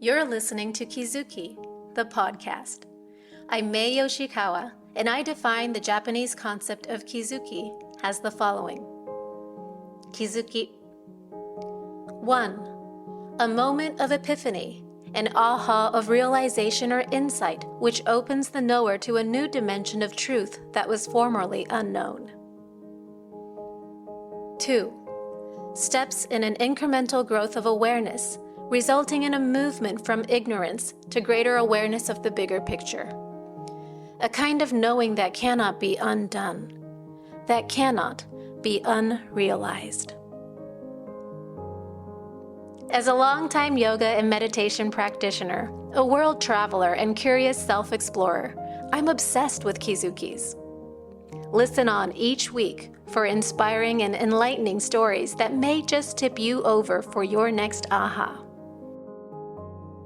You're listening to Kizuki, the podcast. I'm Mae Yoshikawa, and I define the Japanese concept of Kizuki as the following. Kizuki. 1. A moment of epiphany, an aha of realization or insight which opens the knower to a new dimension of truth that was formerly unknown. 2. Steps in an incremental growth of awareness, resulting in a movement from ignorance to greater awareness of the bigger picture. A kind of knowing that cannot be undone, that cannot be unrealized. As a longtime yoga and meditation practitioner, a world traveler, and curious self-explorer, I'm obsessed with kizukis. Listen on each week for inspiring and enlightening stories that may just tip you over for your next aha.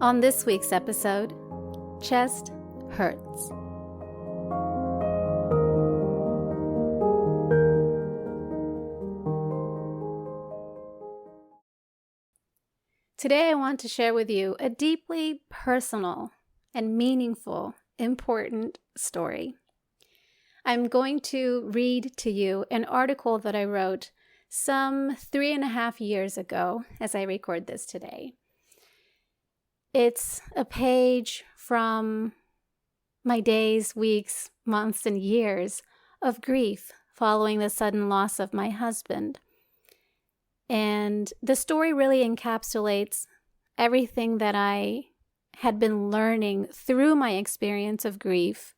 On this week's episode, Chest Hurts. Today I want to share with you a deeply personal and meaningful, important story. I'm going to read to you an article that I wrote some 3.5 years ago as I record this today. It's a page from my days, weeks, months, and years of grief following the sudden loss of my husband. And the story really encapsulates everything that I had been learning through my experience of grief,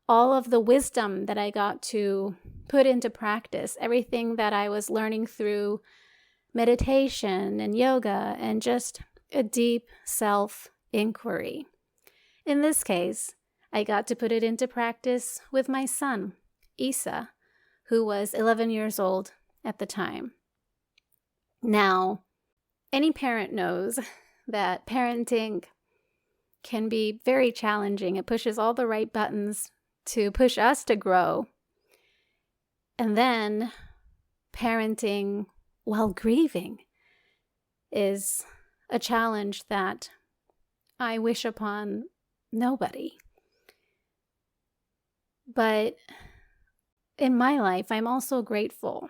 all of the wisdom that I got to put into practice, everything that I was learning through meditation and yoga and just a deep self-inquiry. In this case, I got to put it into practice with my son, Isa, who was 11 years old at the time. Now, any parent knows that parenting can be very challenging. It pushes all the right buttons to push us to grow. And then parenting while grieving is a challenge that I wish upon nobody. But in my life, I'm also grateful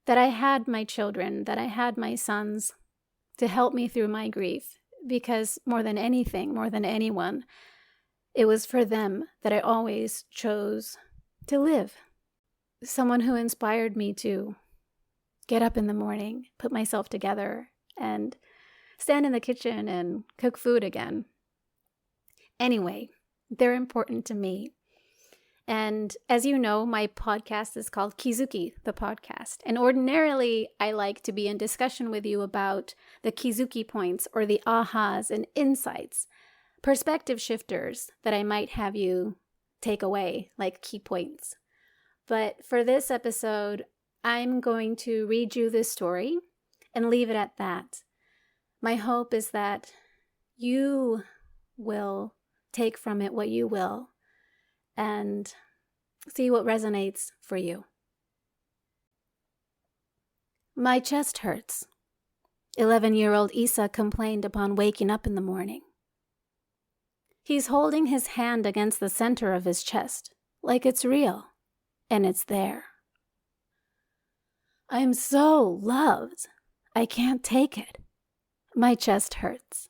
that I had my children, that I had my sons to help me through my grief, because more than anything, more than anyone, it was for them that I always chose to live. Someone who inspired me to get up in the morning, put myself together, and stand in the kitchen and cook food again. Anyway, they're important to me. And as you know, my podcast is called Kizuki, the podcast. And ordinarily, I like to be in discussion with you about the Kizuki points or the ahas and insights, perspective shifters that I might have you take away, like key points. But for this episode, I'm going to read you this story and leave it at that. My hope is that you will take from it what you will and see what resonates for you. My chest hurts. 11-year-old Isa complained upon waking up in the morning. He's holding his hand against the center of his chest, like it's real, and it's there. I'm so loved. I can't take it. My chest hurts.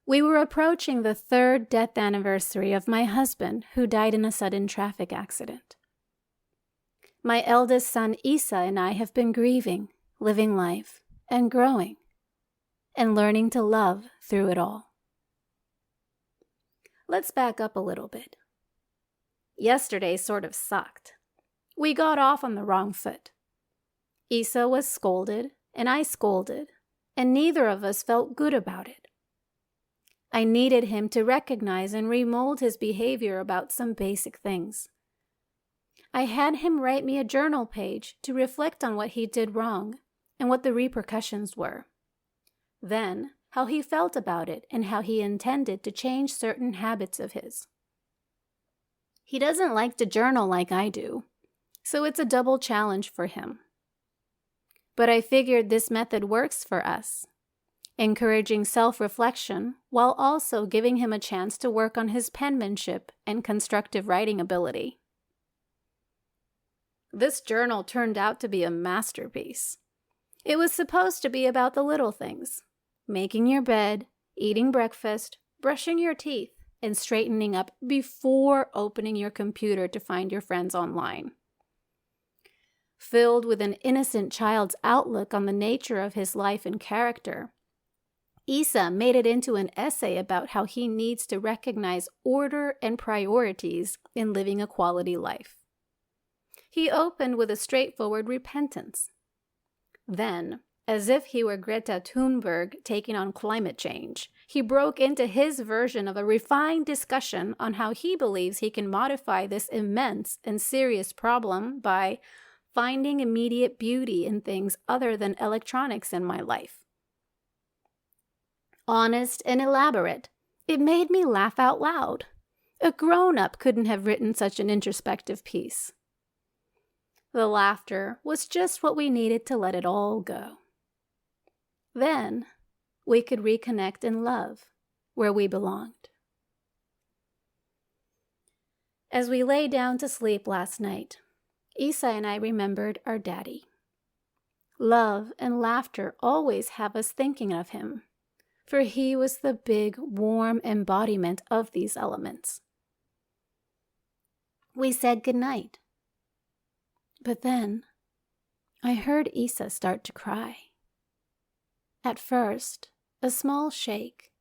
We were approaching the 3rd death anniversary of my husband, who died in a sudden traffic accident. My eldest son, Isa, and I have been grieving, living life, and growing, and learning to love through it all. Let's back up a little bit. Yesterday sort of sucked. We got off on the wrong foot. Isa was scolded, and I scolded, and neither of us felt good about it. I needed him to recognize and remold his behavior about some basic things. I had him write me a journal page to reflect on what he did wrong and what the repercussions were. Then, how he felt about it and how he intended to change certain habits of his. He doesn't like to journal like I do, so it's a double challenge for him. But I figured this method works for us. encouraging self-reflection while also giving him a chance to work on his penmanship and constructive writing ability. This journal turned out to be a masterpiece. It was supposed to be about the little things: making your bed, eating breakfast, brushing your teeth, and straightening up before opening your computer to find your friends online. Filled with an innocent child's outlook on the nature of his life and character, Issa made it into an essay about how he needs to recognize order and priorities in living a quality life. He opened with a straightforward repentance. Then, as if he were Greta Thunberg taking on climate change, he broke into his version of a refined discussion on how he believes he can modify this immense and serious problem by finding immediate beauty in things other than electronics in my life. Honest and elaborate, it made me laugh out loud. A grown-up couldn't have written such an introspective piece. The laughter was just what we needed to let it all go. Then we could reconnect in love, where we belonged. As we lay down to sleep last night, Issa and I remembered our daddy. Love and laughter always have us thinking of him, for he was the big, warm embodiment of these elements. We said goodnight. But then I heard Issa start to cry. At first, a small shake.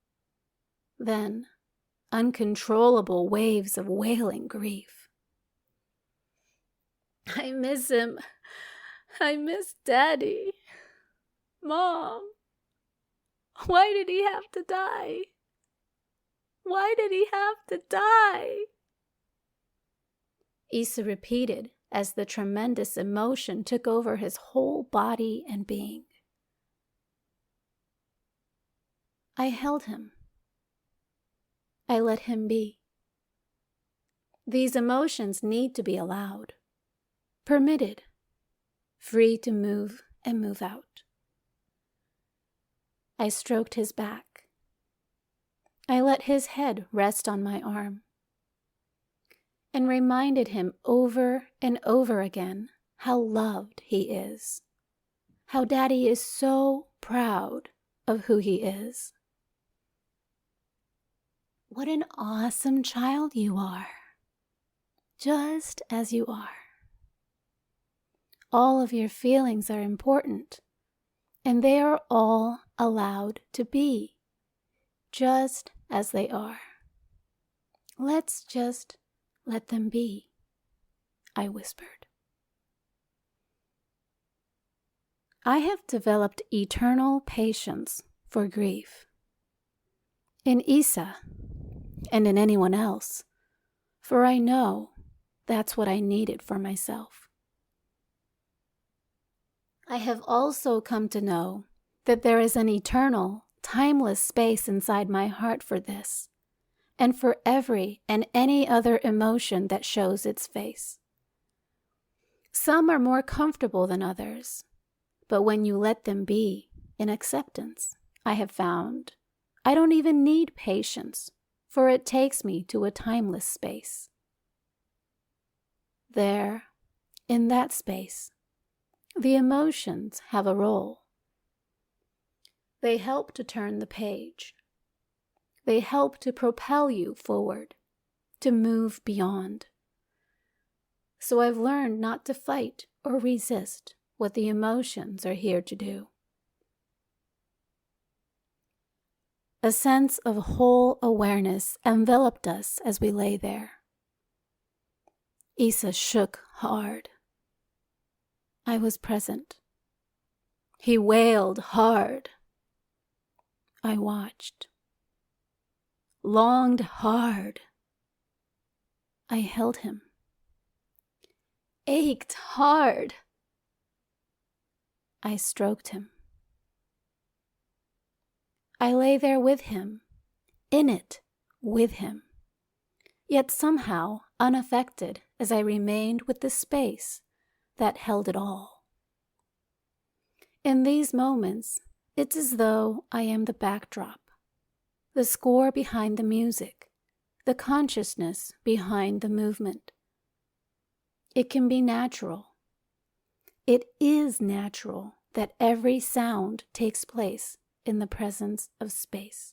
Then, uncontrollable waves of wailing grief. I miss him. I miss Daddy. Mom. Why did he have to die? Why did he have to die? Issa repeated as the tremendous emotion took over his whole body and being. I held him. I let him be. These emotions need to be allowed, permitted, free to move and move out. I stroked his back. I let his head rest on my arm and reminded him over and over again how loved he is, how Daddy is so proud of who he is. What an awesome child you are, just as you are. All of your feelings are important, and they are all allowed to be, just as they are. Let's just let them be, I whispered. I have developed eternal patience for grief. In Issa, and in anyone else, for I know that's what I needed for myself. I have also come to know that there is an eternal, timeless space inside my heart for this, and for every and any other emotion that shows its face. Some are more comfortable than others, but when you let them be in acceptance, I have found I don't even need patience, for it takes me to a timeless space. There, in that space, the emotions have a role. They help to turn the page. They help to propel you forward, to move beyond. So I've learned not to fight or resist what the emotions are here to do. A sense of whole awareness enveloped us as we lay there. Issa shook hard. I was present. He wailed hard. I watched. Longed hard. I held him. Ached hard. I stroked him. I lay there with him, in it with him, yet somehow unaffected as I remained with the space that held it all. In these moments, It's as though I am the backdrop, the score behind the music, the consciousness behind the movement. It can be natural. It is natural that every sound takes place in the presence of space.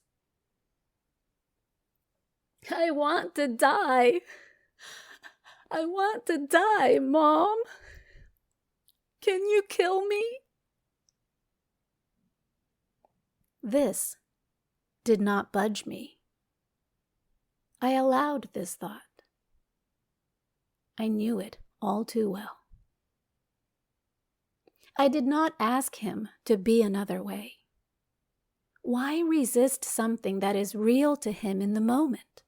I want to die. I want to die, Mom. Can you kill me? This did not budge me. I allowed this thought. I knew it all too well. I did not ask him to be another way. Why resist something that is real to him in the moment?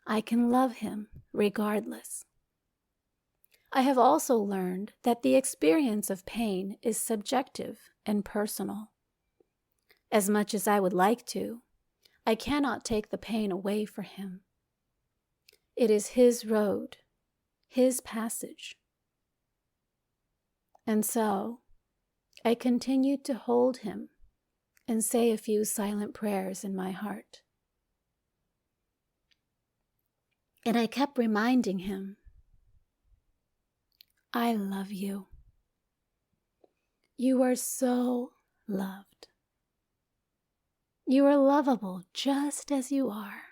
I can love him regardless. I have also learned that the experience of pain is subjective and personal. As much as I would like to, I cannot take the pain away for him. It is his road, his passage. And so, I continued to hold him and say a few silent prayers in my heart. And I kept reminding him, I love you. You are so loved. You are lovable just as you are,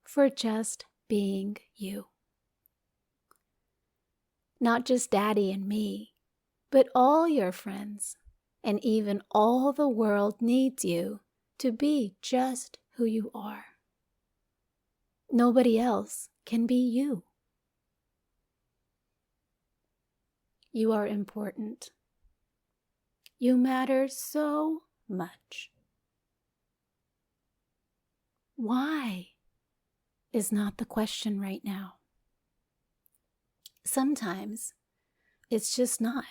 for just being you. Not just Daddy and me, but all your friends, and even all the world needs you to be just who you are. Nobody else can be you. You are important. You matter so much. Why is not the question right now. Sometimes it's just not.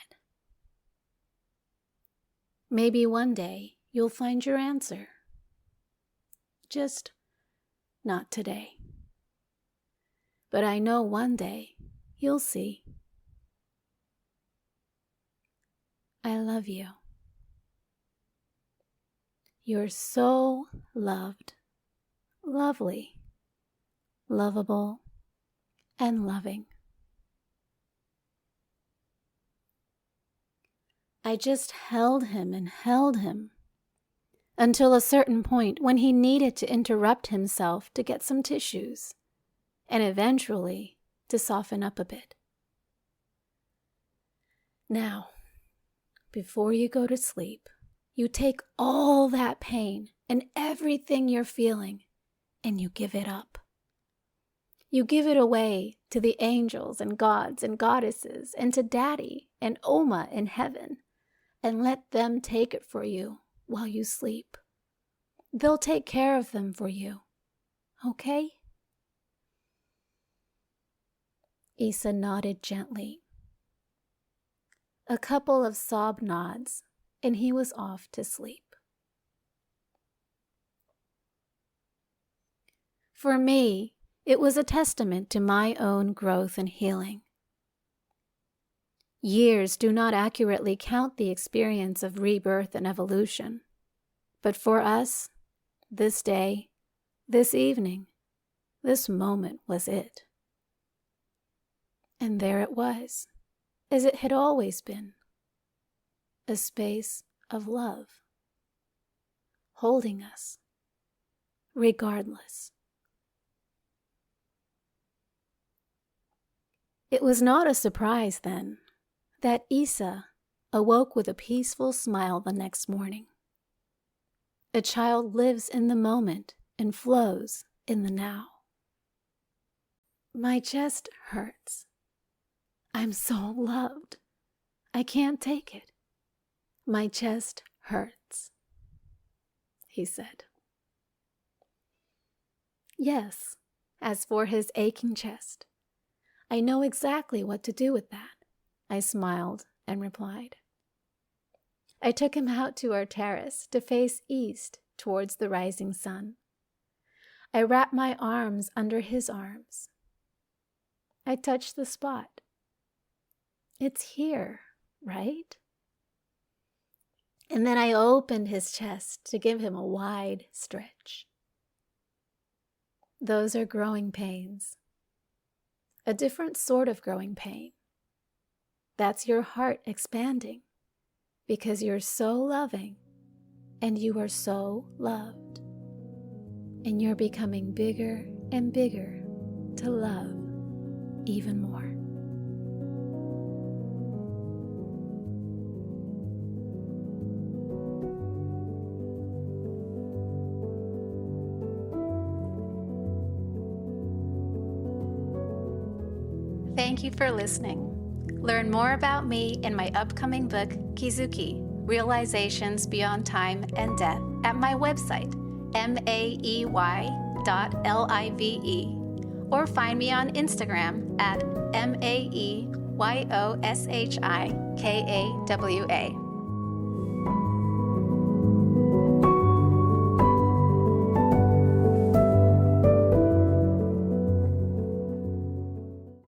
Maybe one day you'll find your answer. Just not today. But I know one day you'll see. I love you. You're so loved, lovely, lovable, and loving. I just held him and held him until a certain point when he needed to interrupt himself to get some tissues and eventually to soften up a bit. Now, before you go to sleep, you take all that pain and everything you're feeling and you give it up. You give it away to the angels and gods and goddesses and to Daddy and Oma in heaven, and let them take it for you while you sleep. They'll take care of them for you, okay? Issa nodded gently. A couple of sob nods, and he was off to sleep. For me, it was a testament to my own growth and healing. Years do not accurately count the experience of rebirth and evolution, but for us, this day, this evening, this moment was it. And there it was, as it had always been, a space of love, holding us, regardless. It was not a surprise, then, that Issa awoke with a peaceful smile the next morning. A child lives in the moment and flows in the now. My chest hurts. I'm so loved. I can't take it. My chest hurts, he said. Yes, as for his aching chest, I know exactly what to do with that, I smiled and replied. I took him out to our terrace to face east towards the rising sun. I wrapped my arms under his arms. I touched the spot. It's here, right? And then I opened his chest to give him a wide stretch. Those are growing pains. A different sort of growing pain. That's your heart expanding because you're so loving and you are so loved. And you're becoming bigger and bigger to love even more. Thank you for listening. Learn more about me in my upcoming book, Kizuki, Realizations Beyond Time and Death, at my website, maey.live, or find me on Instagram at maeyoshiKawa.